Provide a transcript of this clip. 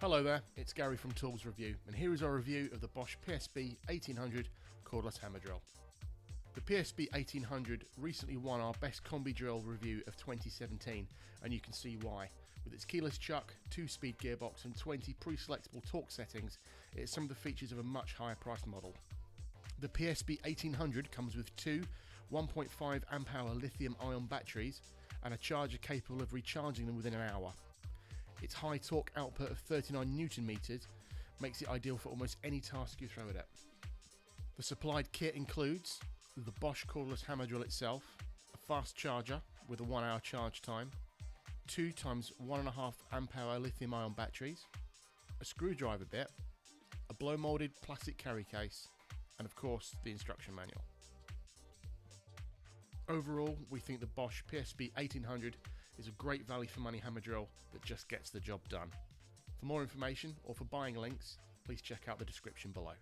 Hello there, it's Gary from Tools Review, and here is our review of the Bosch PSB 1800 Cordless Hammer Drill. The PSB 1800 recently won our Best Combi Drill review of 2017, and you can see why. With its keyless chuck, 2-speed gearbox and 20 pre-selectable torque settings, it has some of the features of a much higher priced model. The PSB 1800 comes with two 1.5 amp hour lithium-ion batteries and a charger capable of recharging them within an hour. Its high torque output of 39 Newton meters makes it ideal for almost any task you throw at it. The supplied kit includes the Bosch Cordless Hammer Drill itself, a fast charger with a 1 hour charge time, 2 times 1.5 amp hour lithium ion batteries, a screwdriver bit, a blow moulded plastic carry case, and of course the instruction manual. Overall, we think the Bosch PSB 1800 is a great value for money hammer drill that just gets the job done. For more information or for buying links, please check out the description below.